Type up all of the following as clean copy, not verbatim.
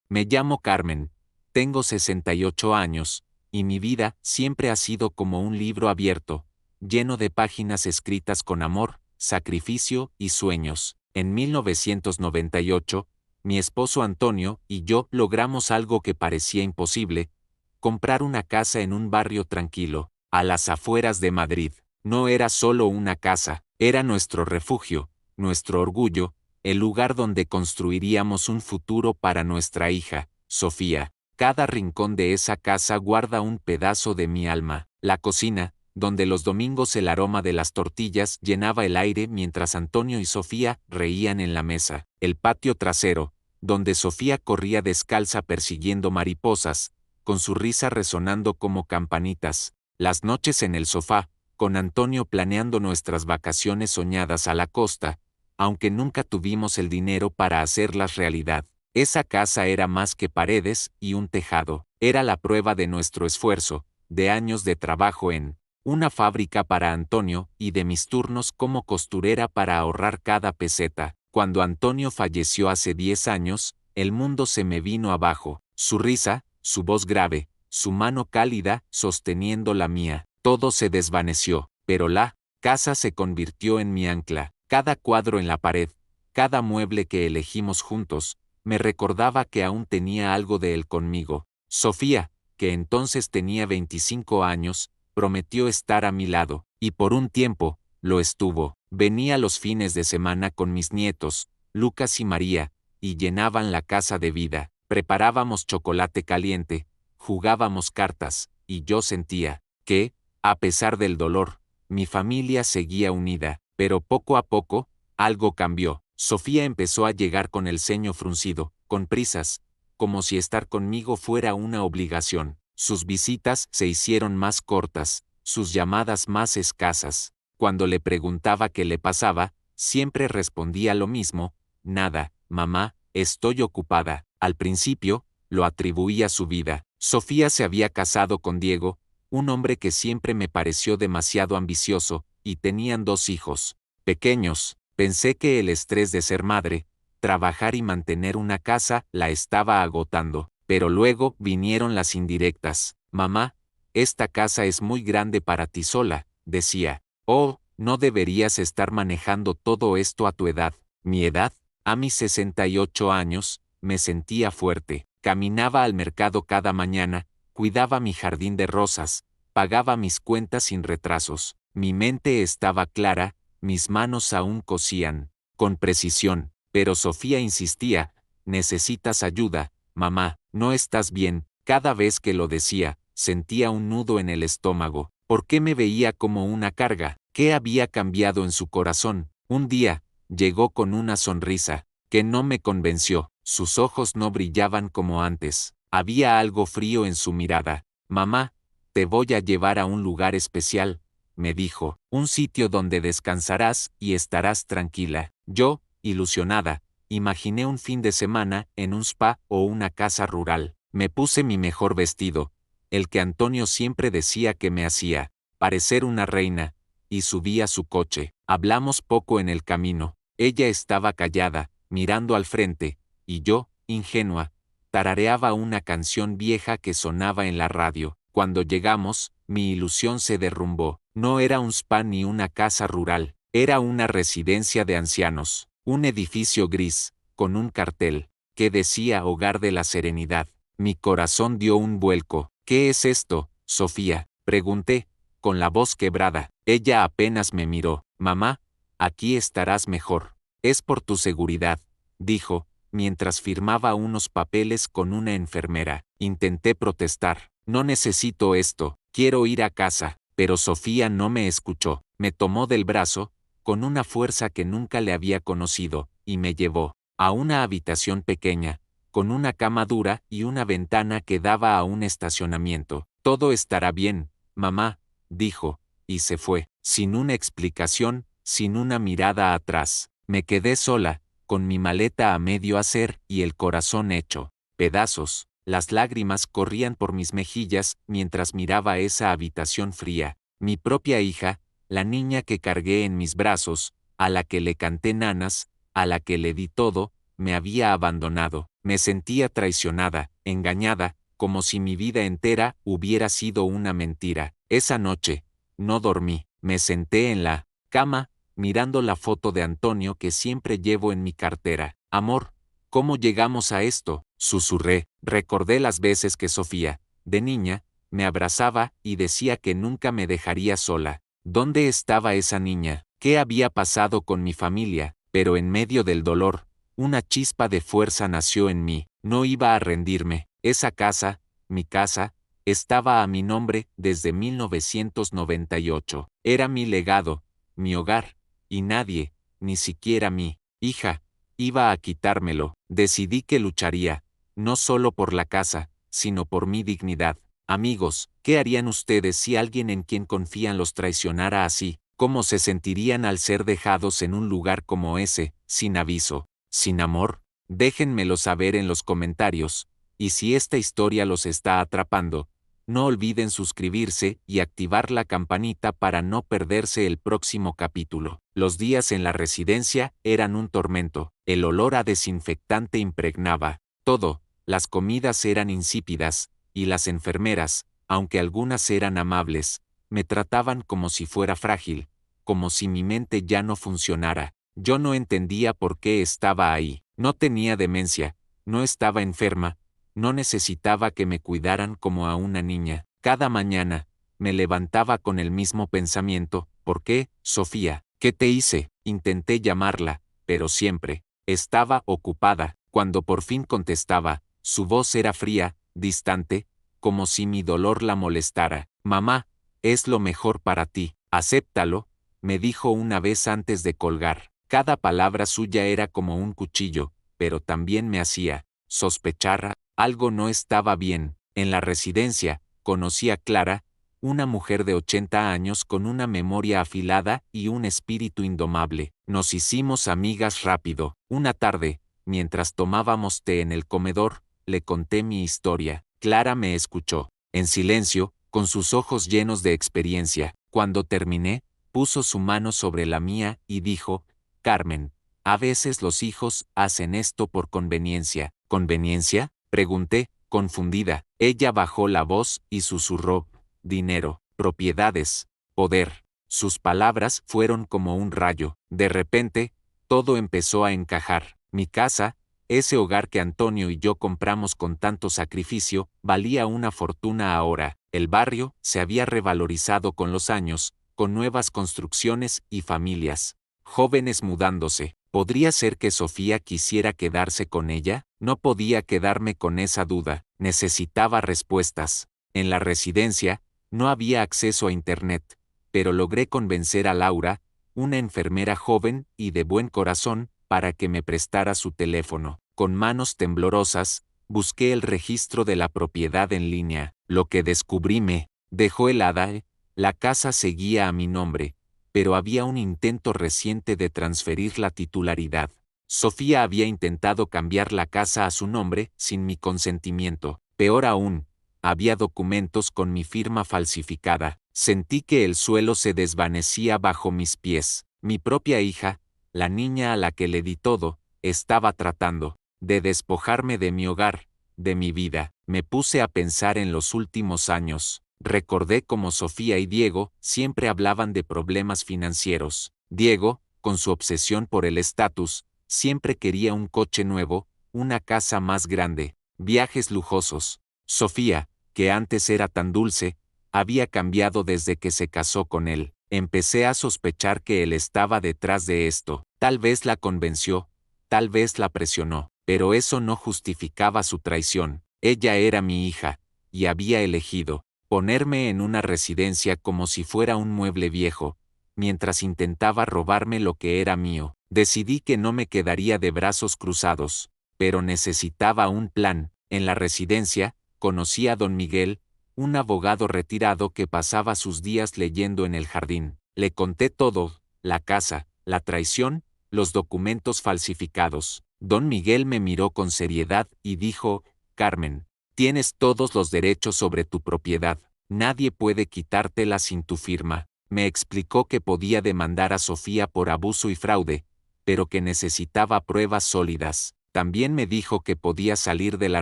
Me llamo Carmen, tengo 68 años, y mi vida siempre ha sido como un libro abierto, lleno de páginas escritas con amor, sacrificio y sueños. En 1998, mi esposo Antonio y yo logramos algo que parecía imposible: comprar una casa en un barrio tranquilo, a las afueras de Madrid. No era solo una casa, era nuestro refugio, nuestro orgullo, el lugar donde construiríamos un futuro para nuestra hija, Sofía. Cada rincón de esa casa guarda un pedazo de mi alma. La cocina, donde los domingos el aroma de las tortillas llenaba el aire mientras Antonio y Sofía reían en la mesa. El patio trasero, donde Sofía corría descalza persiguiendo mariposas, con su risa resonando como campanitas. Las noches en el sofá, con Antonio planeando nuestras vacaciones soñadas a la costa, aunque nunca tuvimos el dinero para hacerlas realidad. Esa casa era más que paredes y un tejado. Era la prueba de nuestro esfuerzo, de años de trabajo en una fábrica para Antonio y de mis turnos como costurera para ahorrar cada peseta. Cuando Antonio falleció hace 10 años, el mundo se me vino abajo. Su risa, su voz grave, su mano cálida sosteniendo la mía, todo se desvaneció, pero la casa se convirtió en mi ancla. Cada cuadro en la pared, cada mueble que elegimos juntos, me recordaba que aún tenía algo de él conmigo. Sofía, que entonces tenía 25 años, prometió estar a mi lado, y por un tiempo, lo estuvo. Venía los fines de semana con mis nietos, Lucas y María, y llenaban la casa de vida. Preparábamos chocolate caliente, jugábamos cartas, y yo sentía que, a pesar del dolor, mi familia seguía unida. Pero poco a poco, algo cambió. Sofía empezó a llegar con el ceño fruncido, con prisas, como si estar conmigo fuera una obligación. Sus visitas se hicieron más cortas, sus llamadas más escasas. Cuando le preguntaba qué le pasaba, siempre respondía lo mismo: nada, mamá, estoy ocupada. Al principio, lo atribuía a su vida. Sofía se había casado con Diego, un hombre que siempre me pareció demasiado ambicioso, y tenían 2 hijos pequeños. Pensé que el estrés de ser madre, trabajar y mantener una casa la estaba agotando. Pero luego vinieron las indirectas. Mamá, esta casa es muy grande para ti sola, decía. Oh, no deberías estar manejando todo esto a tu edad. ¿Mi edad? A mis 68 años, me sentía fuerte. Caminaba al mercado cada mañana, cuidaba mi jardín de rosas, pagaba mis cuentas sin retrasos. Mi mente estaba clara, mis manos aún cosían, con precisión, pero Sofía insistía: necesitas ayuda, mamá, no estás bien. Cada vez que lo decía, sentía un nudo en el estómago. ¿Por qué me veía como una carga? ¿Qué había cambiado en su corazón? Un día, llegó con una sonrisa que no me convenció. Sus ojos no brillaban como antes. Había algo frío en su mirada. Mamá, te voy a llevar a un lugar especial, me dijo, un sitio donde descansarás y estarás tranquila. Yo, ilusionada, imaginé un fin de semana en un spa o una casa rural. Me puse mi mejor vestido, el que Antonio siempre decía que me hacía parecer una reina, y subí a su coche. Hablamos poco en el camino. Ella estaba callada, mirando al frente, y yo, ingenua, tarareaba una canción vieja que sonaba en la radio. Cuando llegamos, mi ilusión se derrumbó. No era un spa ni una casa rural, era una residencia de ancianos, un edificio gris, con un cartel que decía Hogar de la Serenidad. Mi corazón dio un vuelco. ¿Qué es esto, Sofía?, pregunté, con la voz quebrada. Ella apenas me miró. Mamá, aquí estarás mejor. Es por tu seguridad, dijo, mientras firmaba unos papeles con una enfermera. Intenté protestar. No necesito esto, quiero ir a casa. Pero Sofía no me escuchó. Me tomó del brazo, con una fuerza que nunca le había conocido, y me llevó a una habitación pequeña, con una cama dura y una ventana que daba a un estacionamiento. Todo estará bien, mamá, dijo, y se fue, sin una explicación, sin una mirada atrás. Me quedé sola, con mi maleta a medio hacer y el corazón hecho pedazos. Las lágrimas corrían por mis mejillas mientras miraba esa habitación fría. Mi propia hija, la niña que cargué en mis brazos, a la que le canté nanas, a la que le di todo, me había abandonado. Me sentía traicionada, engañada, como si mi vida entera hubiera sido una mentira. Esa noche, no dormí. Me senté en la cama, mirando la foto de Antonio que siempre llevo en mi cartera. Amor, ¿cómo llegamos a esto? Susurré. Recordé las veces que Sofía, de niña, me abrazaba y decía que nunca me dejaría sola. ¿Dónde estaba esa niña? ¿Qué había pasado con mi familia? Pero en medio del dolor, una chispa de fuerza nació en mí. No iba a rendirme. Esa casa, mi casa, estaba a mi nombre desde 1998. Era mi legado, mi hogar, y nadie, ni siquiera mi hija, iba a quitármelo. Decidí que lucharía, no solo por la casa, sino por mi dignidad. Amigos, ¿qué harían ustedes si alguien en quien confían los traicionara así? ¿Cómo se sentirían al ser dejados en un lugar como ese, sin aviso, sin amor? Déjenmelo saber en los comentarios, y si esta historia los está atrapando, no olviden suscribirse y activar la campanita para no perderse el próximo capítulo. Los días en la residencia eran un tormento. El olor a desinfectante impregnaba todo, las comidas eran insípidas, y las enfermeras, aunque algunas eran amables, me trataban como si fuera frágil, como si mi mente ya no funcionara. Yo no entendía por qué estaba ahí. No tenía demencia, no estaba enferma, no necesitaba que me cuidaran como a una niña. Cada mañana, me levantaba con el mismo pensamiento: ¿por qué, Sofía? ¿Qué te hice? Intenté llamarla, pero siempre estaba ocupada. Cuando por fin contestaba, su voz era fría, distante, como si mi dolor la molestara. Mamá, es lo mejor para ti, acéptalo, me dijo una vez antes de colgar. Cada palabra suya era como un cuchillo, pero también me hacía sospechar. Algo no estaba bien. En la residencia, conocí a Clara, una mujer de 80 años con una memoria afilada y un espíritu indomable. Nos hicimos amigas rápido. Una tarde, mientras tomábamos té en el comedor, le conté mi historia. Clara me escuchó, en silencio, con sus ojos llenos de experiencia. Cuando terminé, puso su mano sobre la mía y dijo: Carmen, a veces los hijos hacen esto por conveniencia. ¿Conveniencia?, pregunté, confundida. Ella bajó la voz y susurró: dinero, propiedades, poder. Sus palabras fueron como un rayo. De repente, todo empezó a encajar. Mi casa, ese hogar que Antonio y yo compramos con tanto sacrificio, valía una fortuna ahora. El barrio se había revalorizado con los años, con nuevas construcciones y familias jóvenes mudándose. ¿Podría ser que Sofía quisiera quedarse con ella? No podía quedarme con esa duda. Necesitaba respuestas. En la residencia, no había acceso a Internet, pero logré convencer a Laura, una enfermera joven y de buen corazón, para que me prestara su teléfono. Con manos temblorosas, busqué el registro de la propiedad en línea. Lo que descubrí me dejó helada. La casa seguía a mi nombre, pero había un intento reciente de transferir la titularidad. Sofía había intentado cambiar la casa a su nombre sin mi consentimiento. Peor aún, había documentos con mi firma falsificada. Sentí que el suelo se desvanecía bajo mis pies. Mi propia hija, la niña a la que le di todo, estaba tratando de despojarme de mi hogar, de mi vida. Me puse a pensar en los últimos años. Recordé cómo Sofía y Diego siempre hablaban de problemas financieros. Diego, con su obsesión por el estatus, siempre quería un coche nuevo, una casa más grande, viajes lujosos. Sofía, que antes era tan dulce, había cambiado desde que se casó con él. Empecé a sospechar que él estaba detrás de esto. Tal vez la convenció, tal vez la presionó, pero eso no justificaba su traición. Ella era mi hija, y había elegido ponerme en una residencia como si fuera un mueble viejo, mientras intentaba robarme lo que era mío. Decidí que no me quedaría de brazos cruzados, pero necesitaba un plan. En la residencia, conocí a don Miguel, un abogado retirado que pasaba sus días leyendo en el jardín. Le conté todo: la casa, la traición, los documentos falsificados. Don Miguel me miró con seriedad y dijo: Carmen, tienes todos los derechos sobre tu propiedad. Nadie puede quitártela sin tu firma. Me explicó que podía demandar a Sofía por abuso y fraude, pero que necesitaba pruebas sólidas. También me dijo que podía salir de la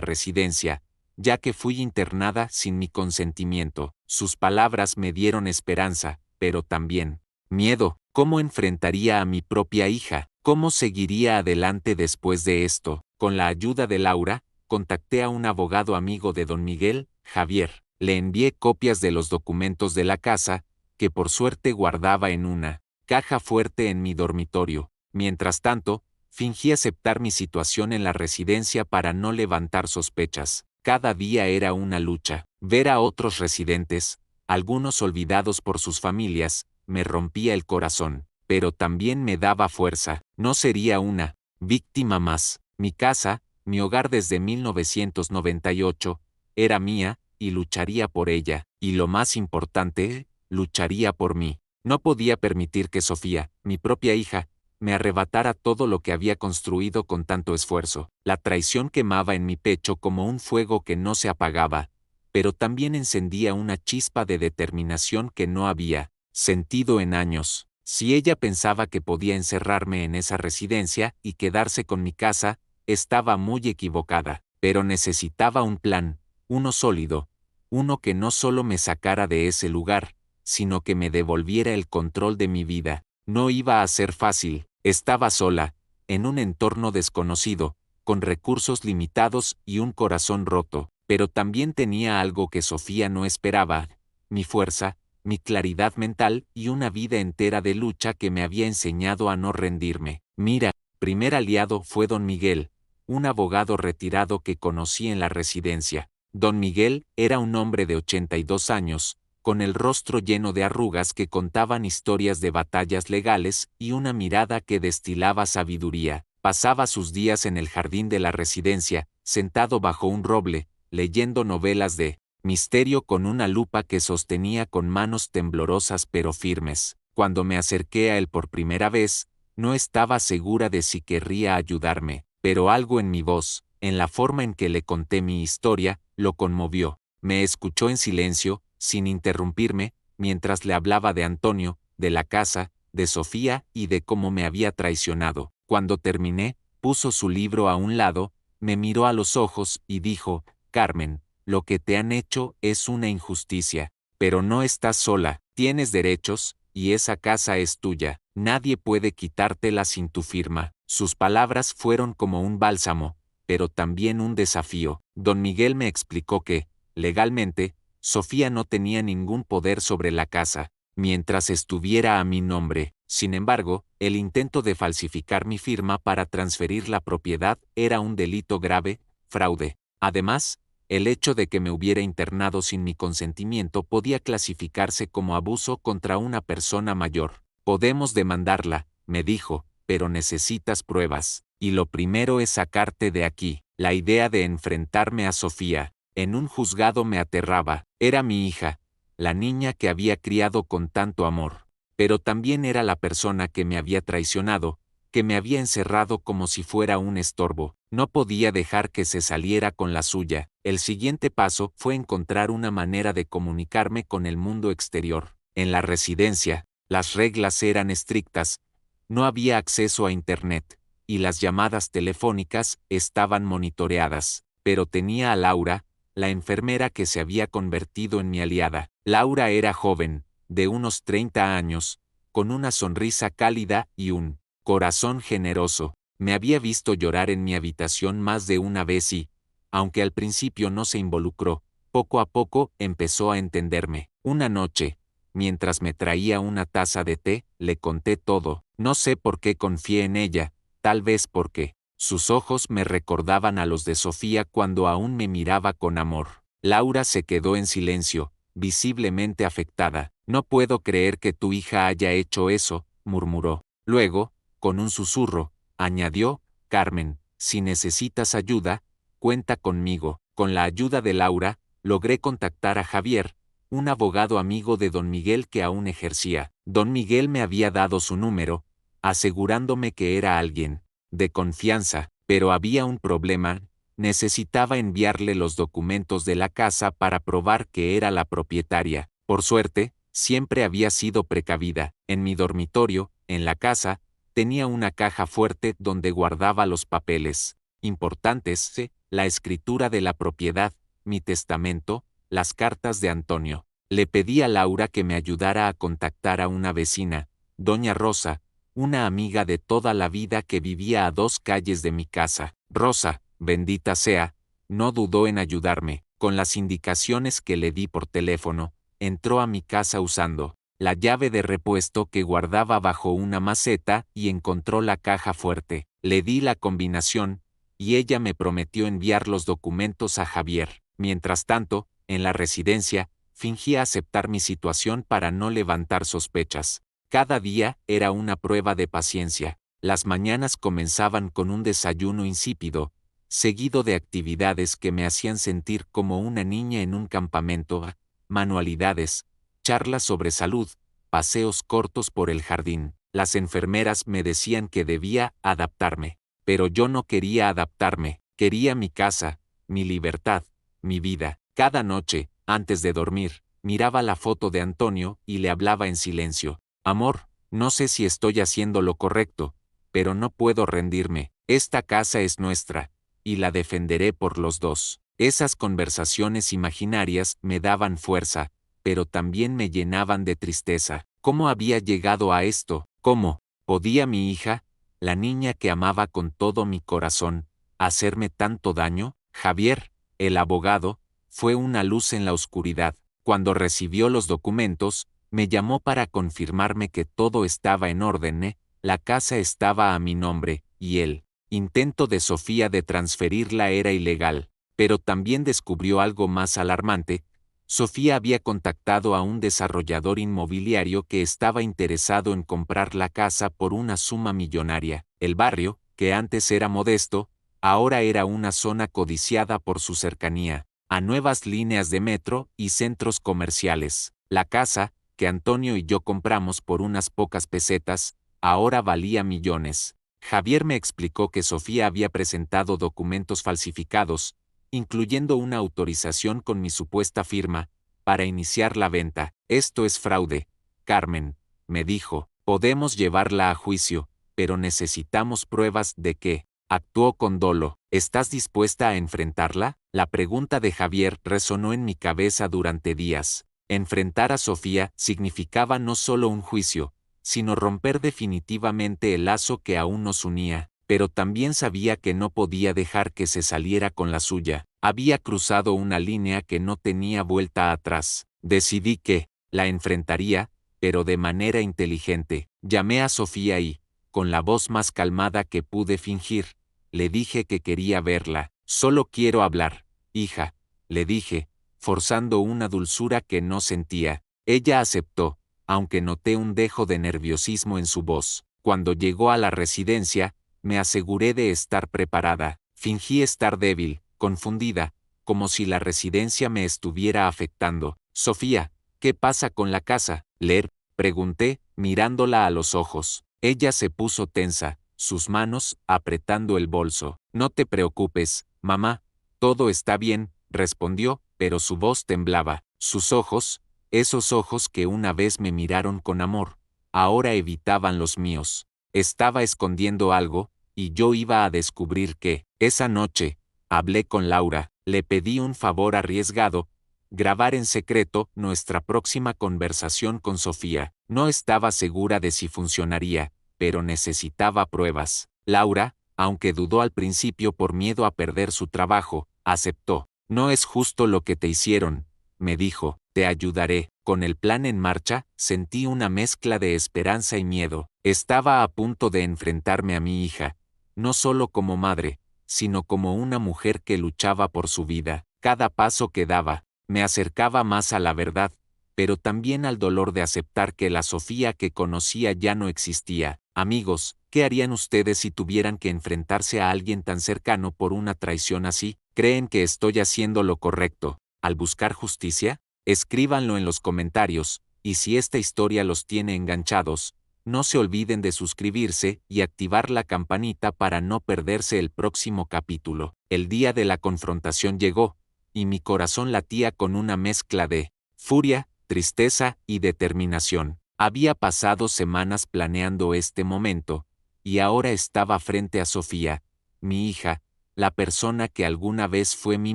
residencia, ya que fui internada sin mi consentimiento. Sus palabras me dieron esperanza, pero también miedo. ¿Cómo enfrentaría a mi propia hija? ¿Cómo seguiría adelante después de esto? Con la ayuda de Laura, contacté a un abogado amigo de don Miguel, Javier. Le envié copias de los documentos de la casa, que por suerte guardaba en una caja fuerte en mi dormitorio. Mientras tanto, fingí aceptar mi situación en la residencia para no levantar sospechas. Cada día era una lucha. Ver a otros residentes, algunos olvidados por sus familias, me rompía el corazón, pero también me daba fuerza. No sería una víctima más. Mi casa, mi hogar desde 1998, era mía, y lucharía por ella, y lo más importante, lucharía por mí. No podía permitir que Sofía, mi propia hija, me arrebatara todo lo que había construido con tanto esfuerzo. La traición quemaba en mi pecho como un fuego que no se apagaba, pero también encendía una chispa de determinación que no había sentido en años. Si ella pensaba que podía encerrarme en esa residencia y quedarse con mi casa, estaba muy equivocada, pero necesitaba un plan, uno sólido, uno que no solo me sacara de ese lugar, sino que me devolviera el control de mi vida. No iba a ser fácil, estaba sola, en un entorno desconocido, con recursos limitados y un corazón roto, pero también tenía algo que Sofía no esperaba, mi fuerza, mi claridad mental y una vida entera de lucha que me había enseñado a no rendirme. Mira, primer aliado fue don Miguel, un abogado retirado que conocí en la residencia. Don Miguel era un hombre de 82 años, con el rostro lleno de arrugas que contaban historias de batallas legales y una mirada que destilaba sabiduría. Pasaba sus días en el jardín de la residencia, sentado bajo un roble, leyendo novelas de misterio con una lupa que sostenía con manos temblorosas pero firmes. Cuando me acerqué a él por primera vez, no estaba segura de si querría ayudarme, pero algo en mi voz, en la forma en que le conté mi historia, lo conmovió. Me escuchó en silencio, sin interrumpirme, mientras le hablaba de Antonio, de la casa, de Sofía y de cómo me había traicionado. Cuando terminé, puso su libro a un lado, me miró a los ojos y dijo: Carmen, lo que te han hecho es una injusticia, pero no estás sola, tienes derechos, y esa casa es tuya, nadie puede quitártela sin tu firma. Sus palabras fueron como un bálsamo, pero también un desafío. Don Miguel me explicó que, legalmente, Sofía no tenía ningún poder sobre la casa, mientras estuviera a mi nombre. Sin embargo, el intento de falsificar mi firma para transferir la propiedad era un delito grave, fraude. Además, el hecho de que me hubiera internado sin mi consentimiento podía clasificarse como abuso contra una persona mayor. Podemos demandarla, me dijo, pero necesitas pruebas, y lo primero es sacarte de aquí. La idea de enfrentarme a Sofía en un juzgado me aterraba. Era mi hija, la niña que había criado con tanto amor, pero también era la persona que me había traicionado, que me había encerrado como si fuera un estorbo. No podía dejar que se saliera con la suya. El siguiente paso fue encontrar una manera de comunicarme con el mundo exterior. En la residencia, las reglas eran estrictas, no había acceso a Internet, y las llamadas telefónicas estaban monitoreadas, pero tenía a Laura, la enfermera que se había convertido en mi aliada. Laura era joven, de unos 30 años, con una sonrisa cálida y un corazón generoso. Me había visto llorar en mi habitación más de una vez y, aunque al principio no se involucró, poco a poco empezó a entenderme. Una noche, mientras me traía una taza de té, le conté todo. No sé por qué confié en ella, tal vez porque sus ojos me recordaban a los de Sofía cuando aún me miraba con amor. Laura se quedó en silencio, visiblemente afectada. No puedo creer que tu hija haya hecho eso, murmuró. Luego, con un susurro, añadió: Carmen, si necesitas ayuda, cuenta conmigo. Con la ayuda de Laura, logré contactar a Javier, un abogado amigo de don Miguel que aún ejercía. Don Miguel me había dado su número, asegurándome que era alguien de confianza, pero había un problema: necesitaba enviarle los documentos de la casa para probar que era la propietaria. Por suerte, siempre había sido precavida. En mi dormitorio, en la casa, tenía una caja fuerte donde guardaba los papeles, importantes, la escritura de la propiedad, mi testamento, las cartas de Antonio. Le pedí a Laura que me ayudara a contactar a una vecina, doña Rosa, una amiga de toda la vida que vivía a 2 calles de mi casa. Rosa, bendita sea, no dudó en ayudarme. Con las indicaciones que le di por teléfono, entró a mi casa usando la llave de repuesto que guardaba bajo una maceta y encontró la caja fuerte. Le di la combinación, y ella me prometió enviar los documentos a Javier. Mientras tanto, en la residencia, fingía aceptar mi situación para no levantar sospechas. Cada día era una prueba de paciencia. Las mañanas comenzaban con un desayuno insípido, seguido de actividades que me hacían sentir como una niña en un campamento, manualidades, charlas sobre salud, paseos cortos por el jardín. Las enfermeras me decían que debía adaptarme, pero yo no quería adaptarme, quería mi casa, mi libertad, mi vida. Cada noche, antes de dormir, miraba la foto de Antonio y le hablaba en silencio. Amor, no sé si estoy haciendo lo correcto, pero no puedo rendirme. Esta casa es nuestra, y la defenderé por los dos. Esas conversaciones imaginarias me daban fuerza, pero también me llenaban de tristeza. ¿Cómo había llegado a esto? ¿Cómo podía mi hija, la niña que amaba con todo mi corazón, hacerme tanto daño? Javier, el abogado, fue una luz en la oscuridad. Cuando recibió los documentos, me llamó para confirmarme que todo estaba en orden, la casa estaba a mi nombre, y el intento de Sofía de transferirla era ilegal. Pero también descubrió algo más alarmante. Sofía había contactado a un desarrollador inmobiliario que estaba interesado en comprar la casa por una suma millonaria. El barrio, que antes era modesto, ahora era una zona codiciada por su cercanía a nuevas líneas de metro y centros comerciales. La casa, que Antonio y yo compramos por unas pocas pesetas, ahora valía millones. Javier me explicó que Sofía había presentado documentos falsificados, incluyendo una autorización con mi supuesta firma, para iniciar la venta. Esto es fraude, Carmen, me dijo. Podemos llevarla a juicio, pero necesitamos pruebas de que actuó con dolo. ¿Estás dispuesta a enfrentarla? La pregunta de Javier resonó en mi cabeza durante días. Enfrentar a Sofía significaba no solo un juicio, sino romper definitivamente el lazo que aún nos unía, pero también sabía que no podía dejar que se saliera con la suya. Había cruzado una línea que no tenía vuelta atrás. Decidí que la enfrentaría, pero de manera inteligente. Llamé a Sofía y, con la voz más calmada que pude fingir, le dije que quería verla. Solo quiero hablar, hija, le dije, forzando una dulzura que no sentía. Ella aceptó, aunque noté un dejo de nerviosismo en su voz. Cuando llegó a la residencia, me aseguré de estar preparada. Fingí estar débil, confundida, como si la residencia me estuviera afectando. Sofía, ¿qué pasa con la casa? Leer, pregunté, mirándola a los ojos. Ella se puso tensa, sus manos apretando el bolso. No te preocupes, mamá, todo está bien, respondió, pero su voz temblaba. Sus ojos, esos ojos que una vez me miraron con amor, ahora evitaban los míos. Estaba escondiendo algo, y yo iba a descubrir que, esa noche, hablé con Laura, le pedí un favor arriesgado, grabar en secreto nuestra próxima conversación con Sofía. No estaba segura de si funcionaría, pero necesitaba pruebas. Laura, aunque dudó al principio por miedo a perder su trabajo, aceptó. No es justo lo que te hicieron, me dijo, te ayudaré. Con el plan en marcha, sentí una mezcla de esperanza y miedo. Estaba a punto de enfrentarme a mi hija, no solo como madre, sino como una mujer que luchaba por su vida. Cada paso que daba, me acercaba más a la verdad, pero también al dolor de aceptar que la Sofía que conocía ya no existía. Amigos, ¿qué harían ustedes si tuvieran que enfrentarse a alguien tan cercano por una traición así? ¿Creen que estoy haciendo lo correcto al buscar justicia? Escríbanlo en los comentarios, y si esta historia los tiene enganchados, no se olviden de suscribirse y activar la campanita para no perderse el próximo capítulo. El día de la confrontación llegó, y mi corazón latía con una mezcla de furia, tristeza y determinación. Había pasado semanas planeando este momento, y ahora estaba frente a Sofía, mi hija, la persona que alguna vez fue mi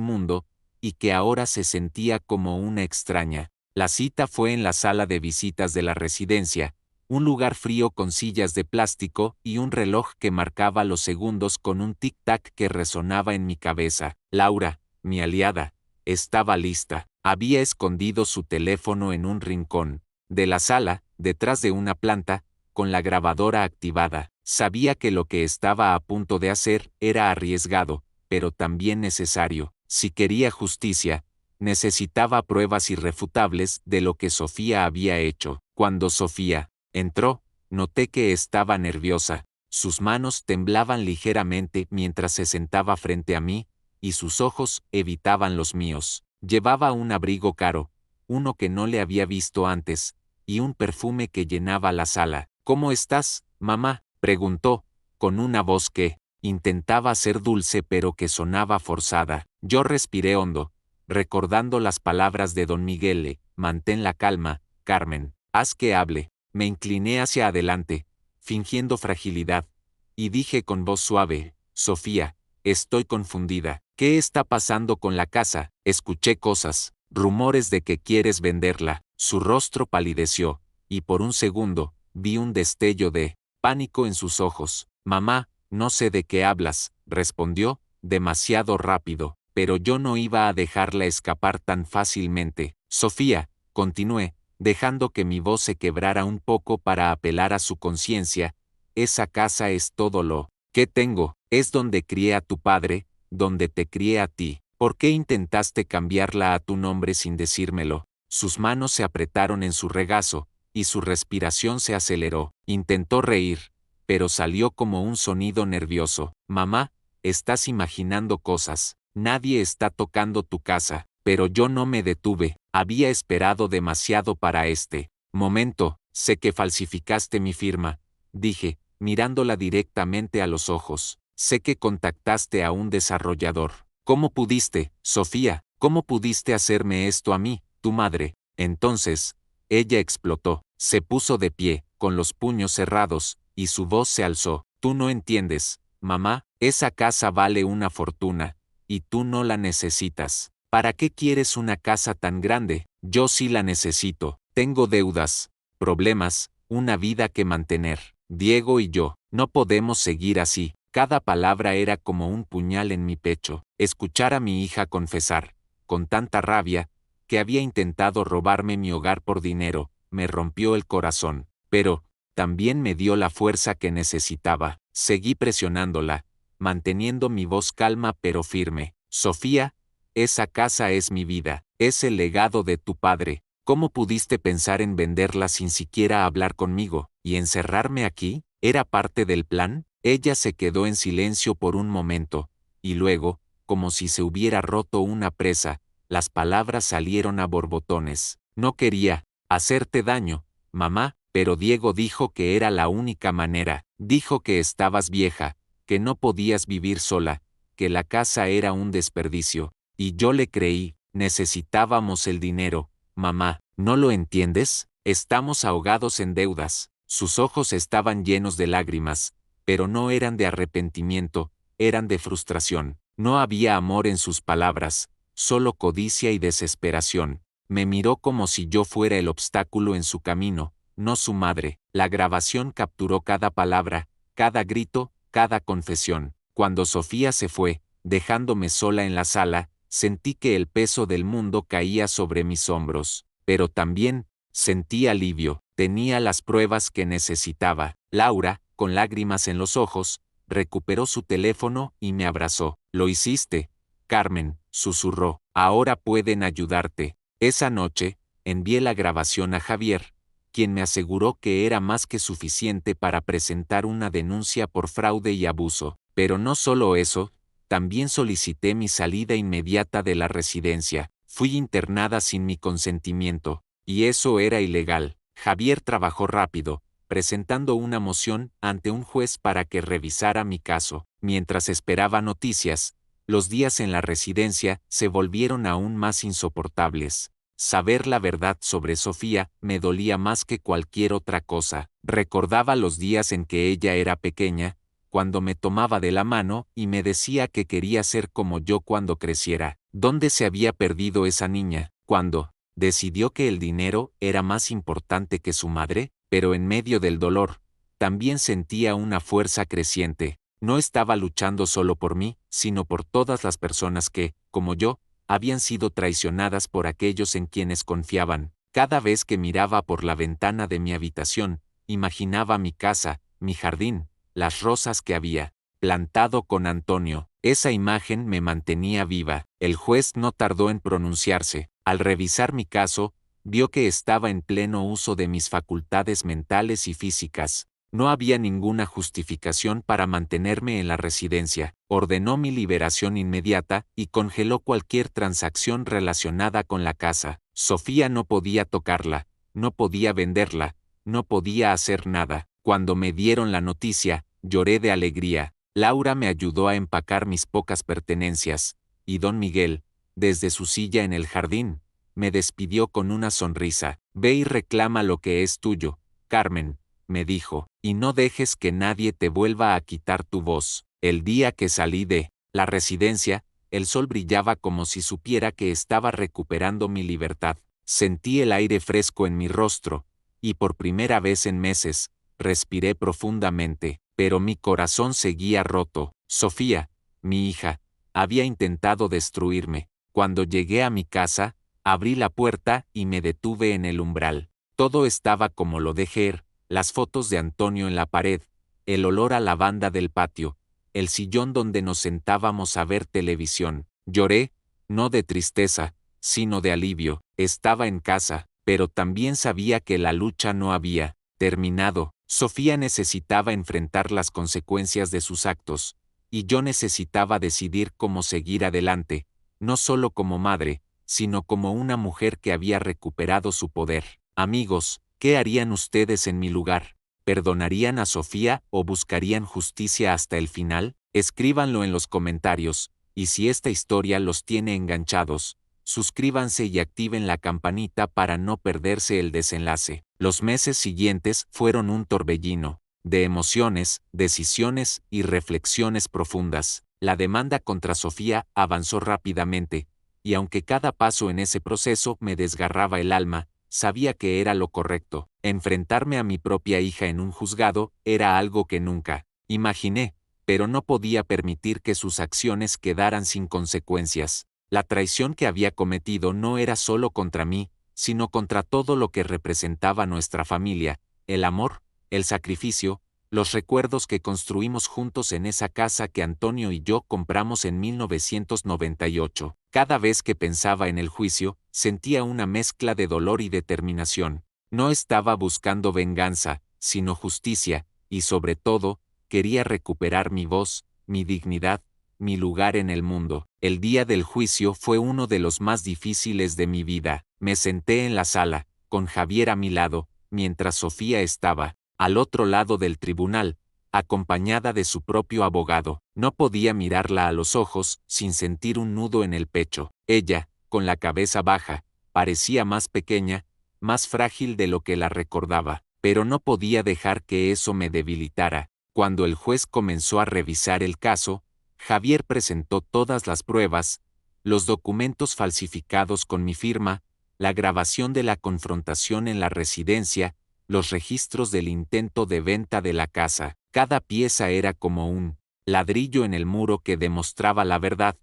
mundo, y que ahora se sentía como una extraña. La cita fue en la sala de visitas de la residencia, un lugar frío con sillas de plástico y un reloj que marcaba los segundos con un tic-tac que resonaba en mi cabeza. Laura, mi aliada, estaba lista. Había escondido su teléfono en un rincón de la sala, detrás de una planta, con la grabadora activada. Sabía que lo que estaba a punto de hacer era arriesgado, pero también necesario. Si quería justicia, necesitaba pruebas irrefutables de lo que Sofía había hecho. Cuando Sofía entró, noté que estaba nerviosa. Sus manos temblaban ligeramente mientras se sentaba frente a mí, y sus ojos evitaban los míos. Llevaba un abrigo caro, uno que no le había visto antes, y un perfume que llenaba la sala. ¿Cómo estás, mamá?, preguntó, con una voz que intentaba ser dulce pero que sonaba forzada. Yo respiré hondo, recordando las palabras de don Miguel: mantén la calma, Carmen, haz que hable. Me incliné hacia adelante, fingiendo fragilidad, y dije con voz suave: Sofía, estoy confundida. ¿Qué está pasando con la casa? Escuché cosas, rumores de que quieres venderla. Su rostro palideció, y por un segundo, vi un destello de pánico en sus ojos. Mamá, no sé de qué hablas, respondió, demasiado rápido, pero yo no iba a dejarla escapar tan fácilmente. Sofía, continué, dejando que mi voz se quebrara un poco para apelar a su conciencia, esa casa es todo lo que tengo, es donde crié a tu padre, donde te crié a ti. ¿Por qué intentaste cambiarla a tu nombre sin decírmelo? Sus manos se apretaron en su regazo, y su respiración se aceleró. Intentó reír, pero salió como un sonido nervioso. Mamá, estás imaginando cosas. Nadie está tocando tu casa. Pero yo no me detuve. Había esperado demasiado para este momento. Sé que falsificaste mi firma, dije, mirándola directamente a los ojos. Sé que contactaste a un desarrollador. ¿Cómo pudiste, Sofía? ¿Cómo pudiste hacerme esto a mí, tu madre? Entonces, ella explotó. Se puso de pie, con los puños cerrados, y su voz se alzó. Tú no entiendes, mamá, esa casa vale una fortuna, y tú no la necesitas. ¿Para qué quieres una casa tan grande? Yo sí la necesito. Tengo deudas, problemas, una vida que mantener. Diego y yo, no podemos seguir así. Cada palabra era como un puñal en mi pecho. Escuchar a mi hija confesar, con tanta rabia, que había intentado robarme mi hogar por dinero, me rompió el corazón. Pero, también me dio la fuerza que necesitaba. Seguí presionándola, manteniendo mi voz calma pero firme. Sofía, esa casa es mi vida, es el legado de tu padre. ¿Cómo pudiste pensar en venderla sin siquiera hablar conmigo, y encerrarme aquí? ¿Era parte del plan? Ella se quedó en silencio por un momento, y luego, como si se hubiera roto una presa, las palabras salieron a borbotones. No quería hacerte daño, mamá, pero Diego dijo que era la única manera. Dijo que estabas vieja, que no podías vivir sola, que la casa era un desperdicio. Y yo le creí. Necesitábamos el dinero. Mamá, ¿no lo entiendes? Estamos ahogados en deudas. Sus ojos estaban llenos de lágrimas, pero no eran de arrepentimiento, eran de frustración. No había amor en sus palabras, solo codicia y desesperación. Me miró como si yo fuera el obstáculo en su camino, no su madre. La grabación capturó cada palabra, cada grito, cada confesión. Cuando Sofía se fue, dejándome sola en la sala, sentí que el peso del mundo caía sobre mis hombros, pero también sentí alivio. Tenía las pruebas que necesitaba. Laura, con lágrimas en los ojos, recuperó su teléfono y me abrazó. Lo hiciste, Carmen, susurró. Ahora pueden ayudarte. Esa noche, envié la grabación a Javier, quien me aseguró que era más que suficiente para presentar una denuncia por fraude y abuso. Pero no solo eso, también solicité mi salida inmediata de la residencia. Fui internada sin mi consentimiento, y eso era ilegal. Javier trabajó rápido, presentando una moción ante un juez para que revisara mi caso. Mientras esperaba noticias, los días en la residencia se volvieron aún más insoportables. Saber la verdad sobre Sofía me dolía más que cualquier otra cosa. Recordaba los días en que ella era pequeña, cuando me tomaba de la mano y me decía que quería ser como yo cuando creciera. ¿Dónde se había perdido esa niña? Cuando decidió que el dinero era más importante que su madre, pero en medio del dolor, también sentía una fuerza creciente. No estaba luchando solo por mí, sino por todas las personas que, como yo, habían sido traicionadas por aquellos en quienes confiaban. Cada vez que miraba por la ventana de mi habitación, imaginaba mi casa, mi jardín, las rosas que había plantado con Antonio. Esa imagen me mantenía viva. El juez no tardó en pronunciarse. Al revisar mi caso, vio que estaba en pleno uso de mis facultades mentales y físicas. No había ninguna justificación para mantenerme en la residencia. Ordenó mi liberación inmediata y congeló cualquier transacción relacionada con la casa. Sofía no podía tocarla, no podía venderla, no podía hacer nada. Cuando me dieron la noticia, lloré de alegría. Laura me ayudó a empacar mis pocas pertenencias, y don Miguel, desde su silla en el jardín, me despidió con una sonrisa. Ve y reclama lo que es tuyo, Carmen, me dijo, y no dejes que nadie te vuelva a quitar tu voz. El día que salí de la residencia, el sol brillaba como si supiera que estaba recuperando mi libertad. Sentí el aire fresco en mi rostro, y por primera vez en meses, respiré profundamente, pero mi corazón seguía roto. Sofía, mi hija, había intentado destruirme. Cuando llegué a mi casa, abrí la puerta y me detuve en el umbral. Todo estaba como lo dejé, las fotos de Antonio en la pared, el olor a lavanda del patio, el sillón donde nos sentábamos a ver televisión. Lloré, no de tristeza, sino de alivio. Estaba en casa, pero también sabía que la lucha no había terminado. Sofía necesitaba enfrentar las consecuencias de sus actos, y yo necesitaba decidir cómo seguir adelante, no solo como madre, sino como una mujer que había recuperado su poder. Amigos, ¿qué harían ustedes en mi lugar? ¿Perdonarían a Sofía o buscarían justicia hasta el final? Escríbanlo en los comentarios, y si esta historia los tiene enganchados, suscríbanse y activen la campanita para no perderse el desenlace. Los meses siguientes fueron un torbellino de emociones, decisiones y reflexiones profundas. La demanda contra Sofía avanzó rápidamente, y aunque cada paso en ese proceso me desgarraba el alma, sabía que era lo correcto. Enfrentarme a mi propia hija en un juzgado era algo que nunca imaginé, pero no podía permitir que sus acciones quedaran sin consecuencias. La traición que había cometido no era solo contra mí, sino contra todo lo que representaba nuestra familia, el amor, el sacrificio, los recuerdos que construimos juntos en esa casa que Antonio y yo compramos en 1998. Cada vez que pensaba en el juicio, sentía una mezcla de dolor y determinación. No estaba buscando venganza, sino justicia, y sobre todo, quería recuperar mi voz, mi dignidad, mi lugar en el mundo. El día del juicio fue uno de los más difíciles de mi vida. Me senté en la sala, con Javier a mi lado, mientras Sofía estaba al otro lado del tribunal, acompañada de su propio abogado. No podía mirarla a los ojos sin sentir un nudo en el pecho. Ella, con la cabeza baja, parecía más pequeña, más frágil de lo que la recordaba, pero no podía dejar que eso me debilitara. Cuando el juez comenzó a revisar el caso, Javier presentó todas las pruebas, los documentos falsificados con mi firma, la grabación de la confrontación en la residencia, los registros del intento de venta de la casa. Cada pieza era como un ladrillo en el muro que demostraba la verdad.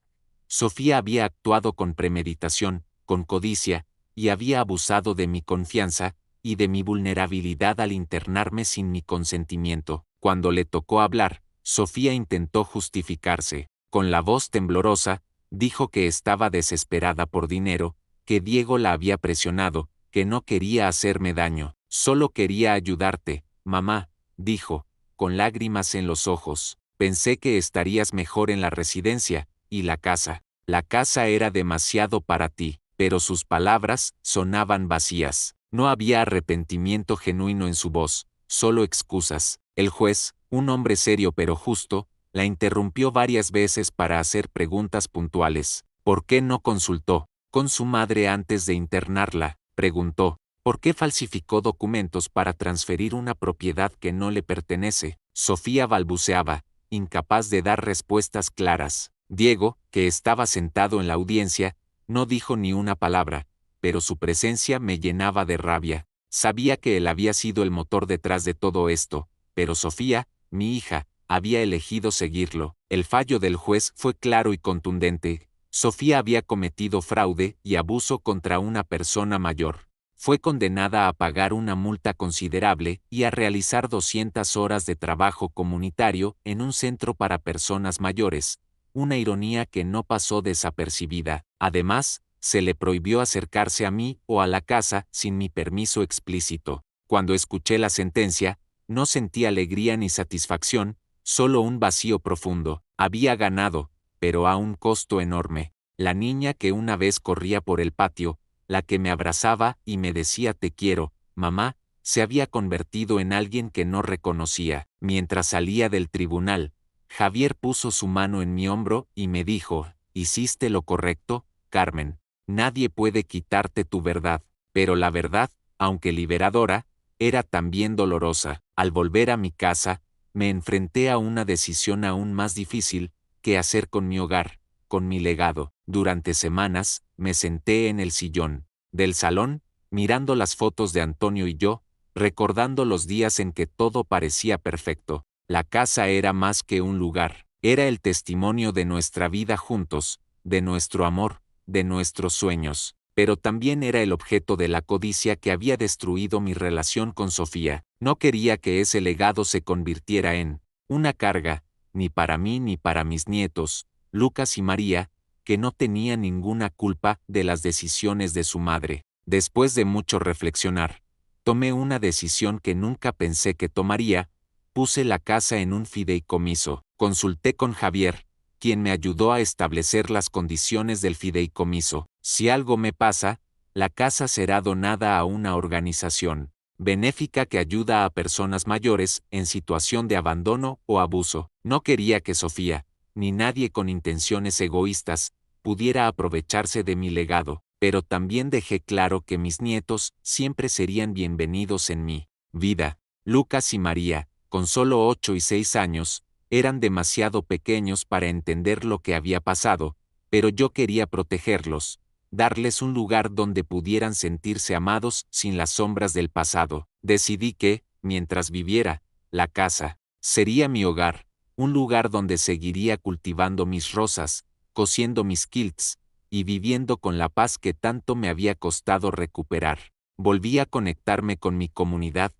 Sofía había actuado con premeditación, con codicia, y había abusado de mi confianza y de mi vulnerabilidad al internarme sin mi consentimiento. Cuando le tocó hablar, Sofía intentó justificarse. Con la voz temblorosa, dijo que estaba desesperada por dinero, que Diego la había presionado, que no quería hacerme daño. Solo quería ayudarte, mamá, dijo, con lágrimas en los ojos. Pensé que estarías mejor en la residencia, y la casa. La casa era demasiado para ti, pero sus palabras sonaban vacías. No había arrepentimiento genuino en su voz, solo excusas. El juez, un hombre serio pero justo, la interrumpió varias veces para hacer preguntas puntuales. ¿Por qué no consultó con su madre antes de internarla? Preguntó. ¿Por qué falsificó documentos para transferir una propiedad que no le pertenece? Sofía balbuceaba. incapaz de dar respuestas claras. Diego, que estaba sentado en la audiencia, no dijo ni una palabra, pero su presencia me llenaba de rabia. Sabía que él había sido el motor detrás de todo esto, pero Sofía, mi hija, había elegido seguirlo. El fallo del juez fue claro y contundente. Sofía había cometido fraude y abuso contra una persona mayor. Fue condenada a pagar una multa considerable y a realizar 200 horas de trabajo comunitario en un centro para personas mayores, una ironía que no pasó desapercibida. Además, se le prohibió acercarse a mí o a la casa sin mi permiso explícito. Cuando escuché la sentencia, no sentí alegría ni satisfacción, solo un vacío profundo. Había ganado, pero a un costo enorme. La niña que una vez corría por el patio, la que me abrazaba y me decía te quiero, mamá, se había convertido en alguien que no reconocía. Mientras salía del tribunal, Javier puso su mano en mi hombro y me dijo, hiciste lo correcto, Carmen. Nadie puede quitarte tu verdad, pero la verdad, aunque liberadora, era también dolorosa. Al volver a mi casa, me enfrenté a una decisión aún más difícil, qué hacer con mi hogar, con mi legado. Durante semanas, me senté en el sillón del salón, mirando las fotos de Antonio y yo, recordando los días en que todo parecía perfecto. La casa era más que un lugar, era el testimonio de nuestra vida juntos, de nuestro amor, de nuestros sueños, pero también era el objeto de la codicia que había destruido mi relación con Sofía. No quería que ese legado se convirtiera en una carga, ni para mí ni para mis nietos, Lucas y María, que no tenían ninguna culpa de las decisiones de su madre. Después de mucho reflexionar, tomé una decisión que nunca pensé que tomaría. Puse la casa en un fideicomiso. Consulté con Javier, quien me ayudó a establecer las condiciones del fideicomiso. Si algo me pasa, la casa será donada a una organización benéfica que ayuda a personas mayores en situación de abandono o abuso. No quería que Sofía, ni nadie con intenciones egoístas, pudiera aprovecharse de mi legado, pero también dejé claro que mis nietos siempre serían bienvenidos en mi vida. Lucas y María, con solo 8 y 6 años, eran demasiado pequeños para entender lo que había pasado, pero yo quería protegerlos, darles un lugar donde pudieran sentirse amados sin las sombras del pasado. Decidí que, mientras viviera, la casa sería mi hogar, un lugar donde seguiría cultivando mis rosas, cosiendo mis quilts, y viviendo con la paz que tanto me había costado recuperar. Volví a conectarme con mi comunidad,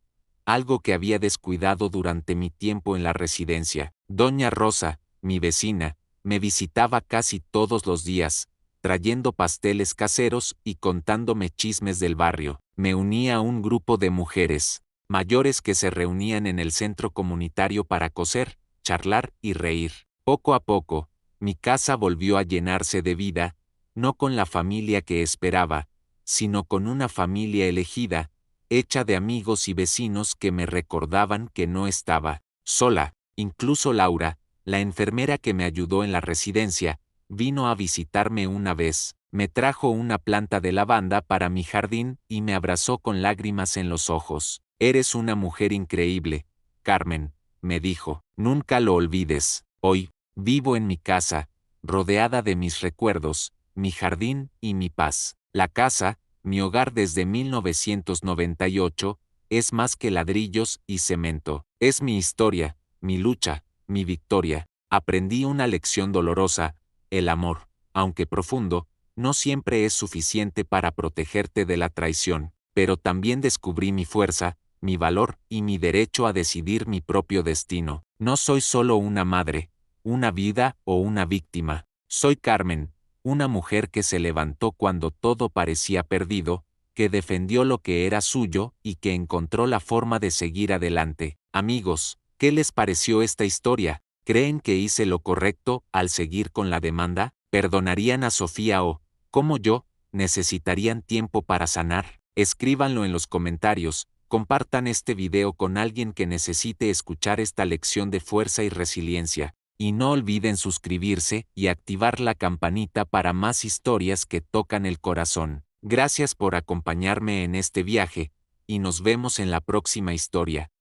algo que había descuidado durante mi tiempo en la residencia. Doña Rosa, mi vecina, me visitaba casi todos los días, trayendo pasteles caseros y contándome chismes del barrio. Me uní a un grupo de mujeres mayores que se reunían en el centro comunitario para coser, charlar y reír. Poco a poco, mi casa volvió a llenarse de vida, no con la familia que esperaba, sino con una familia elegida, hecha de amigos y vecinos que me recordaban que no estaba sola. Incluso Laura, la enfermera que me ayudó en la residencia, vino a visitarme una vez. Me trajo una planta de lavanda para mi jardín y me abrazó con lágrimas en los ojos. Eres una mujer increíble, Carmen, me dijo. Nunca lo olvides. Hoy, vivo en mi casa, rodeada de mis recuerdos, mi jardín y mi paz. La casa, mi hogar desde 1998, es más que ladrillos y cemento. Es mi historia, mi lucha, mi victoria. Aprendí una lección dolorosa: el amor, aunque profundo, no siempre es suficiente para protegerte de la traición, pero también descubrí mi fuerza, mi valor y mi derecho a decidir mi propio destino. No soy solo una madre, una viuda o una víctima. Soy Carmen, una mujer que se levantó cuando todo parecía perdido, que defendió lo que era suyo y que encontró la forma de seguir adelante. Amigos, ¿qué les pareció esta historia? ¿Creen que hice lo correcto al seguir con la demanda? ¿Perdonarían a Sofía o, como yo, necesitarían tiempo para sanar? Escríbanlo en los comentarios, compartan este video con alguien que necesite escuchar esta lección de fuerza y resiliencia. Y no olviden suscribirse y activar la campanita para más historias que tocan el corazón. Gracias por acompañarme en este viaje, y nos vemos en la próxima historia.